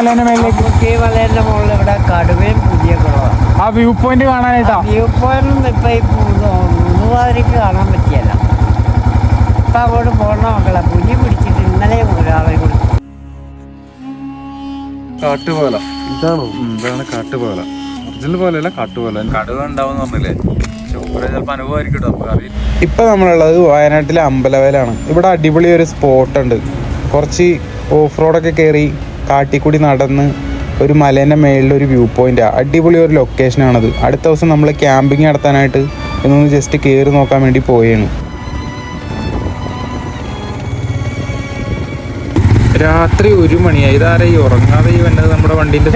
മലേന്റെ മുകളിൽ ഇവിടെ കടുവയും പുതിയ കുളമാണ്. ആ വ്യൂ പോയിന്റ് കാണാനായിട്ടാ. വ്യൂ പോയിന്റ് ഇപ്പൊ ഈ മൂന്നുപാതിരിക്ക് കാണാൻ പറ്റിയല്ല. ഇപ്പൊ അങ്ങോട്ട് പോകണ മക്കളെ പുലി പിടിച്ചിട്ട് ഇന്നലെ ഒരാളെ കൊടുത്തു. കാട്ടുപോല ഇതാണോ? ഇതാണ് കാട്ടുപോല. ഒറിജിനൽ പോലെയല്ല, കാട്ടുപോല. കടുവ ഉണ്ടാവും പറഞ്ഞില്ലേ, ചിലപ്പോൾ അനുഭവമായിരിക്കും നമുക്ക് അറിയില്ല. ഇപ്പൊ നമ്മളുള്ളത് വയനാട്ടിലെ അമ്പലവയലാണ്. ഇവിടെ അടിപൊളി ഒരു സ്പോട്ട് ഉണ്ട്. കുറച്ച് ഓഫ് റോഡൊക്കെ കയറി കാട്ടിക്കൂടി നടന്ന് ഒരു മലേൻ്റെ മേളിൽ ഒരു വ്യൂ പോയിന്റാണ്. അടിപൊളി ഒരു ലൊക്കേഷനാണത്. അടുത്ത ദിവസം നമ്മൾ ക്യാമ്പിങ് നടത്താനായിട്ട് ഇന്നൊന്ന് ജസ്റ്റ് കയറി നോക്കാൻ വേണ്ടി പോയാണ്. രാത്രി 1 മണിയായി. ഇതാരെ ഈ ഉറങ്ങാതെ ഈ വന്നത് നമ്മുടെ വണ്ടീൻ്റെ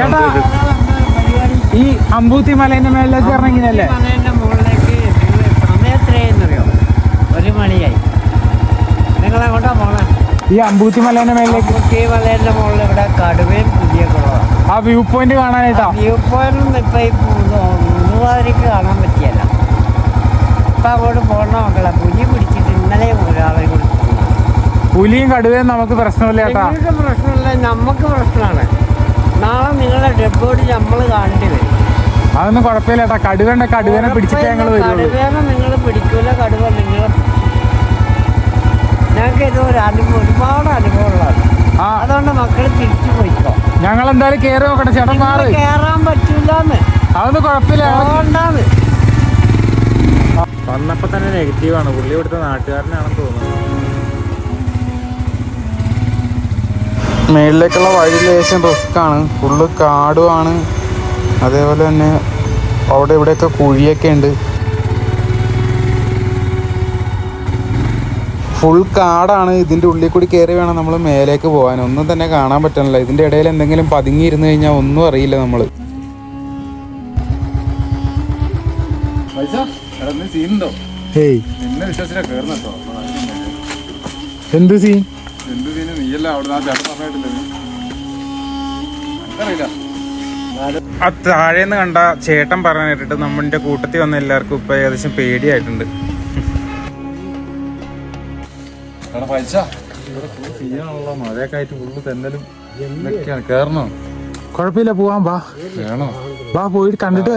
ഈ അമ്പൂത്തി മലേന്റെ മേളിലേക്ക് ഇറങ്ങിയല്ലേ? മലേന്റെ മുകളിലേക്ക് സമയം എത്രയെന്നറിയോ? 1 മണിയായി. നിങ്ങളെങ്ങോട്ടാ പോണേ? ഈ അമ്പൂത്തി മലേന്റെ മേളിലേക്ക്. മലേന്റെ മുകളിൽ ഇവിടെ കടുവയും പുതിയ കുളമാണ്. ആ വ്യൂ പോയിന്റ് കാണാനായിട്ടാ. വ്യൂ പോയിന്റ് ഇപ്പൊ ഈ മൂന്നുപാതിരിക്ക് കാണാൻ പറ്റിയല്ല. ഇപ്പൊ അങ്ങോട്ട് പോകണ മക്കളെ പുലി പിടിച്ചിട്ട് ഇന്നലെ ഒരാളെ കൊടുത്തു. പുലിയും കടുവയും നമുക്ക് പ്രശ്നമില്ല ചേട്ടാ. നിങ്ങൾക്ക് പ്രശ്നമില്ല, നമുക്ക് പ്രശ്നമാണ്. നാളെ നിങ്ങളുടെ ഡെഡ് ബോഡി നമ്മൾ കാണേണ്ടി വരും. അതൊന്നും കുഴപ്പമില്ല ചേട്ടാ. കടുവേനെ പിടിച്ചിട്ടേ ഞങ്ങൾ വരുള്ളൂ. കടുവേനെ നിങ്ങൾ പിടിക്കൂല, കടുവ നിങ്ങൾ. ഞങ്ങൾക്ക് ഇത് ഒരുപാട് അനുഭവമുള്ളതാണ്. അതുകൊണ്ട് മക്കൾ തിരിച്ചു പോയിക്കോ. ഞങ്ങൾ എന്തായാലും കയറി നോക്കട്ടെ ചേട്ടൻ. മാറി കയറാൻ പറ്റൂലെന്ന്. അതൊന്നും കുഴപ്പമില്ല. അതുകൊണ്ടാണ് വന്നപ്പോ തന്നെ നെഗറ്റീവാണ്. പുള്ളി ഇവിടുത്തെ നാട്ടുകാരനാണെന്ന് തോന്നുന്നു. മേളിലേക്കുള്ള വഴി ലേശം റിസ്ക്കാണ്. ഫുള്ള് കാടുമാണ്. അതേപോലെ തന്നെ അവിടെ ഇവിടെയൊക്കെ കുഴിയൊക്കെ ഉണ്ട്. ഫുൾ കാടാണ്. ഇതിൻ്റെ ഉള്ളിൽ കൂടി കയറി വേണം നമ്മൾ മേലേക്ക് പോകാൻ. ഒന്നും തന്നെ കാണാൻ പറ്റണില്ല. ഇതിൻ്റെ ഇടയിൽ എന്തെങ്കിലും പതുങ്ങിയിരുന്ന് കഴിഞ്ഞാൽ ഒന്നും അറിയില്ല നമ്മൾ. ഹേയ്, എന്ത് സീൻ? ആ താഴേന്ന് കണ്ട ചേട്ടൻ പറഞ്ഞു കേട്ടിട്ട് നമ്മുടെ കൂട്ടത്തിൽ വന്ന എല്ലാവർക്കും ഇപ്പൊ ഏകദേശം പേടിയായിട്ടുണ്ട്. മഴയൊക്കെ ആയിട്ട് ഫുള്ള് തെന്നലും എന്തൊക്കെയാണ്. കേറണോ? കുഴപ്പമില്ല, പോവാം. വാ വേണോ? വാ, പോയിട്ട് കണ്ടിട്ട്.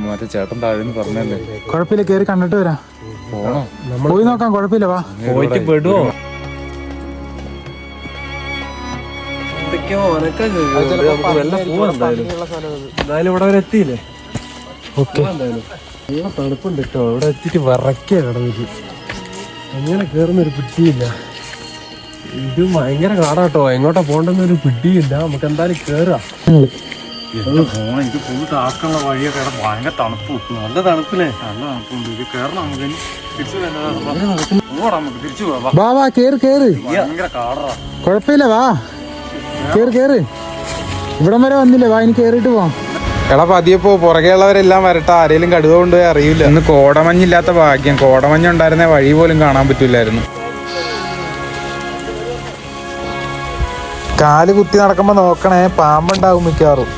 മറ്റേ ചേട്ടൻ താഴെന്ന് പറഞ്ഞല്ലേ. കുഴപ്പമില്ല, കയറി കണ്ടിട്ട് വരാം. പോണോ? പോയി നോക്കാം, കുഴപ്പമില്ല. വാ. പോയിട്ട് പെടുവോ? എന്തായാലും ഇവിടെ വരെ എത്തിയില്ലേ? ഓക്കെ. നല്ല തണുപ്പുണ്ട് കേട്ടോ. ഇവിടെ എത്തിയിട്ട് വിറയ്ക്കാ കിടന്നിട്ട്. എങ്ങനെ കേറുന്നൊരു പിടിയില്ല. ഇത് ഭയങ്കര കാടാട്ടോ. എങ്ങോട്ടാ പോണ്ടെന്നൊരു പിടിയില്ല. നമുക്ക് എന്തായാലും കേറാം. എനിക്ക് ഫുൾ ടാസ്കുള്ള വഴിയൊക്കെ ഭയങ്കര തണുപ്പ്. നല്ല തണുപ്പില്ലേ? നല്ല തണുപ്പുണ്ട്. ഇത് കേറണം. നമുക്ക് തിരിച്ചു പോവാം. വാ വാ, കേറ് കേറ്. ഭയങ്കര കാടാ. കുഴപ്പമില്ല, വാ കേറ് കേറ്. ഇവിടം വരെ വന്നില്ലേ? വാ, ഇനി കേറിയിട്ട് പോവാം. എടാ പതിയപ്പോ പുറകെയുള്ളവരെല്ലാം വരട്ടെ. ആരെങ്കിലും കടുവ കൊണ്ടുപോയി അറിയില്ല. ഇന്ന് കോടമഞ്ഞില്ലാത്ത ഭാഗ്യം. കോടമഞ്ഞുണ്ടായിരുന്ന വഴി പോലും കാണാൻ പറ്റില്ലായിരുന്നു. കാല് കുത്തി നടക്കുമ്പോ നോക്കണേ, പാമ്പുണ്ടാവും മിക്കവാറും.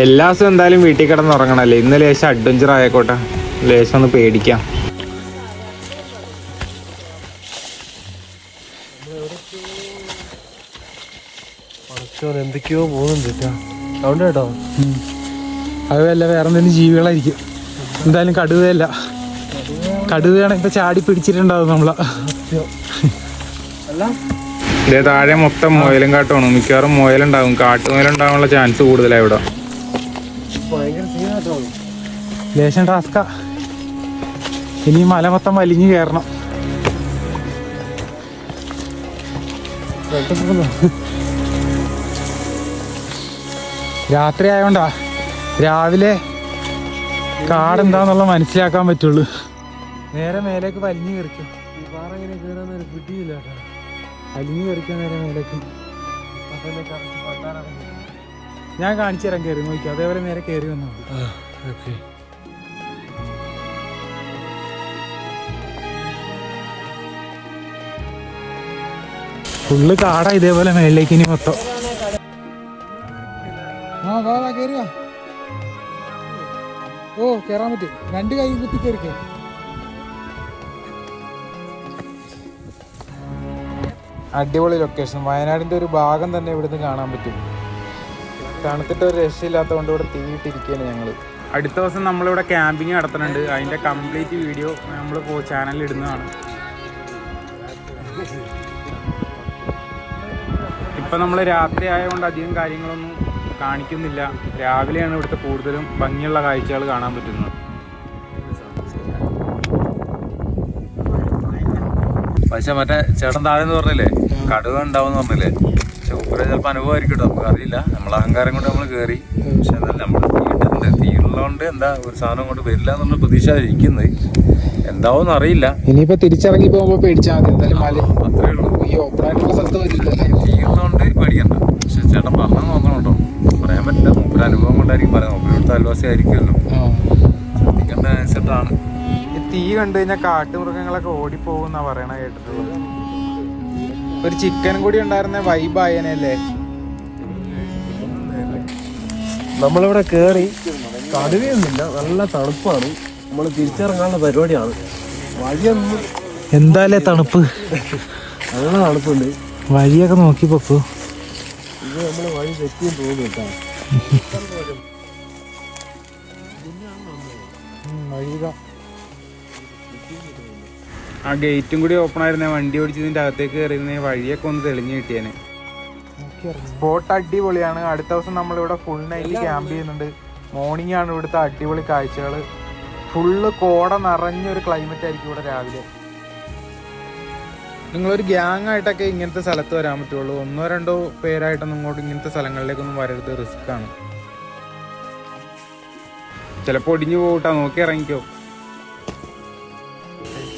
എല്ലാ ദിവസവും എന്തായാലും വീട്ടിൽ കിടന്ന് ഉറങ്ങണല്ലേ. ഇന്ന് ലേശം അഡ്വഞ്ചർ ആയിക്കോട്ടെ, ലേശം ഒന്ന് പേടിക്കാം. എന്തൊക്കെയോ പോകുന്നുണ്ട് സൗണ്ട് കേട്ടോ. അതുമല്ല, വേറെ എന്തെങ്കിലും ജീവികളായിരിക്കും. എന്തായാലും കടുവയല്ല. കടുവയാണ് ഇപ്പൊ ചാടി പിടിച്ചിട്ടുണ്ടാവും നമ്മളെ. ഇതേ താഴെ മൊത്തം മുയലും കാട്ടുമാണ്. മിക്കവാറും മുയലുണ്ടാവും. കാട്ടുമുയലുണ്ടാവാനുള്ള ചാൻസ് കൂടുതലാണ് ഇവിടെ. ലേശം ടാസ്കാ. ഇനി മല മൊത്തം വലിഞ്ഞു കയറണം. രാത്രി ആയോണ്ടാ. രാവിലെ കാടെന്താന്നുള്ള മനസ്സിലാക്കാൻ പറ്റുള്ളൂ. നേരെ മേലേക്ക് വലിഞ്ഞു കയറിക്കും. ഈ പാറ ഇങ്ങനെ കയറാന്നൊരു പിടിയില്ല. വലിഞ്ഞു കയറിക്കാൻ നേരെ മേലേക്ക്. ഞാൻ കാണിച്ചു തരാൻ, കയറി നോക്കി. അതേപോലെ നേരെ കയറി വന്നാൽ മതി. ഫുള്ള് കാടാ. ഇതേപോലെ മേളിലേക്ക് ഇനി മൊത്തം ആ വാ വാ കയറി വാ. ഓ കയറാൻ പറ്റും, 2 കൈ കുത്തി കയറിക്കോ. അടിപൊളി ലൊക്കേഷൻ. വയനാടിൻ്റെ ഒരു ഭാഗം തന്നെ ഇവിടുന്ന് കാണാൻ പറ്റും. തണുത്തിട്ട് ഒരു രക്ഷയില്ലാത്തതുകൊണ്ട് ഇവിടെ തീയിട്ടിരിക്കുകയാണ് ഞങ്ങൾ. അടുത്ത ദിവസം നമ്മളിവിടെ ക്യാമ്പിങ് നടത്തുന്നുണ്ട്. അതിൻ്റെ കംപ്ലീറ്റ് വീഡിയോ നമ്മൾ ചാനലിൽ ഇടുന്നതാണ്. ഇപ്പം നമ്മൾ രാത്രി ആയതുകൊണ്ട് അധികം കാര്യങ്ങളൊന്നും കാണിക്കുന്നില്ല. രാവിലെയാണ് ഇവിടുത്തെ കൂടുതലും ഭംഗിയുള്ള കാഴ്ചകൾ കാണാൻ പറ്റുന്നത്. പക്ഷെ മറ്റേ ചേട്ടൻ താഴെന്ന് പറഞ്ഞില്ലേ കടുവ ഉണ്ടാവും പറഞ്ഞില്ലേ, ചൂപ്പര ചിലപ്പോൾ അനുഭവമായിരിക്കും കേട്ടോ, നമുക്ക് അറിയില്ല. നമ്മളെ അഹങ്കാരം കൊണ്ട് നമ്മൾ കയറി. പക്ഷെ എന്നാലും നമ്മൾ തീയിട്ടുണ്ട്, തീയുള്ളതുകൊണ്ട് എന്താ ഒരു സാധനം കൊണ്ട് വരില്ല എന്നുള്ള പ്രതീക്ഷ ഇരിക്കുന്നത്. എന്താവും അറിയില്ല. ഇനിയിപ്പോ തിരിച്ചിറങ്ങി പോകുമ്പോ പേടിച്ചാൽ മതി. അത്രേ ഉള്ളൂ. ഈ ഓപ്പണായിട്ടുള്ള സ്ഥലത്ത് വരില്ല. തീയുള്ളതുകൊണ്ട് പേടിക്കണ്ട. പക്ഷെ ചേട്ടൻ പറഞ്ഞാൽ നോക്കണം കേട്ടോ, പറയാൻ പറ്റില്ല. മൂപ്പര് അനുഭവം കൊണ്ടായിരിക്കും പറയാം. മൂപ്പര് ഇവിടുത്തെ അയൽവാസി ആയിരിക്കുമല്ലോ, ശ്രദ്ധിക്കേണ്ട അനുസരിച്ചിട്ടാണ്. ഈ തീ കണ്ടു കഴിഞ്ഞാൽ കാട്ടുമൃഗങ്ങളൊക്കെ ഓടിപ്പോകുന്നാ പറയണ കേട്ടിട്ടുള്ളത്. ഒരു ചിക്കൻ കൂടി ഉണ്ടായിരുന്ന വൈബായനല്ലേ. നമ്മളിവിടെ കേറി കടുവയൊന്നുമില്ല, നല്ല തണുപ്പാണ്. നമ്മൾ തിരിച്ചിറങ്ങാനുള്ള പരിപാടിയാണ്. വഴിയൊന്നും എന്തായാലേ തണുപ്പ്, നല്ല തണുപ്പുണ്ട്. വഴിയൊക്കെ നോക്കി പൊക്കോ. ഇത് നമ്മള് വഴി തെറ്റിയും തോന്നുന്നു കേട്ടോ. ആ ഗേറ്റും കൂടി ഓപ്പൺ ആയിരുന്നേ, വണ്ടി ഓടിച്ചതിൻ്റെ അകത്തേക്ക് കയറിയിരുന്നേ വഴിയൊക്കെ ഒന്ന് തെളിഞ്ഞു കിട്ടിയേനെ. സ്പോട്ട് അടിപൊളിയാണ്. അടുത്ത ദിവസം നമ്മളിവിടെ ഫുൾ നൈറ്റ് ക്യാമ്പ് ചെയ്യുന്നുണ്ട്. മോർണിംഗ് ആണ് ഇവിടുത്തെ അടിപൊളി കാഴ്ചകൾ. ഫുള്ള് കോട നിറഞ്ഞൊരു ക്ലൈമറ്റ് ആയിരിക്കും ഇവിടെ രാവിലെ. നിങ്ങളൊരു ഗ്യാങ് ആയിട്ടൊക്കെ ഇങ്ങനത്തെ സ്ഥലത്ത് വരാൻ പറ്റുള്ളൂ. 1-2 പേരായിട്ടൊന്നും ഇങ്ങോട്ട് ഇങ്ങനത്തെ സ്ഥലങ്ങളിലേക്കൊന്നും വരരുത്, റിസ്ക് ആണ്. ചിലപ്പോൾ ഒടിഞ്ഞു പോകട്ടാ, നോക്കി ഇറങ്ങിക്കോ.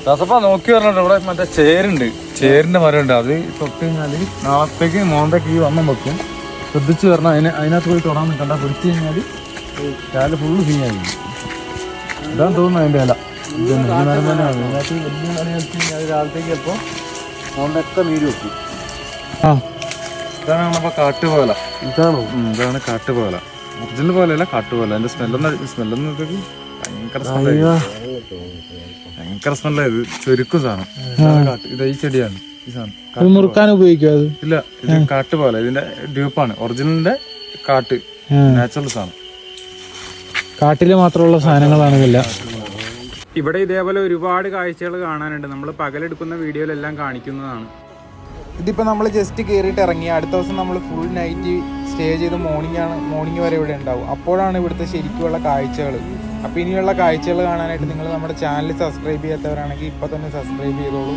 ദാസപ്പ നോക്കി പറഞ്ഞിട്ട് ഇവിടെ മറ്റേ ചേരുണ്ട്, ചേരിന്റെ മരമുണ്ട്. അത് തൊട്ട് കഴിഞ്ഞാല് നാളത്തേക്ക് മോന്തയ്ക്ക് ഈ വണ്ണം വെക്കും. ശ്രദ്ധിച്ച് പറഞ്ഞാൽ അതിനകത്ത് പോയി തൊടാൻ നിൽക്കണ്ട. പിടിച്ചു കഴിഞ്ഞാൽ കാല് ഫുള്ള് സീനായിരിക്കും. ഇതാന്ന് തോന്നുന്നു അതിൻ്റെ ഇല. ഇതൊന്നും ഈ മരം തന്നെയാണ്. ഇതിനകത്ത് വലിയ മരം വെച്ച് കഴിഞ്ഞാൽ രാവിലത്തേക്ക് ചിലപ്പോൾ മോന്തയൊക്കെ നീര് വെക്കും. ഇതാണ് നമ്മളിപ്പോൾ കാട്ടുപോല. ഇതാണ് കാട്ടുപോല. ഒറിജിനൽ പോലെയല്ല, കാട്ടുപോല. അതിന്റെ സ്മെല്ലൊന്നും ഭയങ്കര സ്മെല്ല. ഇത് ചുരുക്കും സാധനം. ഇത് ഈ ചെടിയാണ് ഈ സാധനം. മുറുക്കാൻ ഉപയോഗിക്കും അത്? ഇല്ല, ഇത് കാട്ടുപോല. ഇതിന്റെ ഡ്യൂപ്പാണ്. ഒറിജിനലിന്റെ കാട്ട്, നാച്ചുറൽ സാധനം. കാട്ടില് മാത്രമുള്ള സാധനങ്ങളാണില്ല. ഇവിടെ ഇതേപോലെ ഒരുപാട് കാഴ്ചകൾ കാണാനുണ്ട്. നമ്മൾ പകലെടുക്കുന്ന വീഡിയോയിലെല്ലാം കാണിക്കുന്നതാണ്. ഇതിപ്പോൾ നമ്മൾ ജസ്റ്റ് കയറിയിട്ട് ഇറങ്ങി. അടുത്ത ദിവസം നമ്മൾ ഫുൾ നൈറ്റ് സ്റ്റേ ചെയ്ത് മോർണിംഗ് വരെ ഇവിടെ ഉണ്ടാവും. അപ്പോഴാണ് ഇവിടുത്തെ ശരിക്കുള്ള കാഴ്ചകൾ. അപ്പോൾ ഇനിയുള്ള കാഴ്ചകൾ കാണാനായിട്ട് നിങ്ങൾ നമ്മുടെ ചാനൽ സബ്സ്ക്രൈബ് ചെയ്യാത്തവരാണെങ്കിൽ ഇപ്പോൾ തന്നെ സബ്സ്ക്രൈബ് ചെയ്തോളൂ.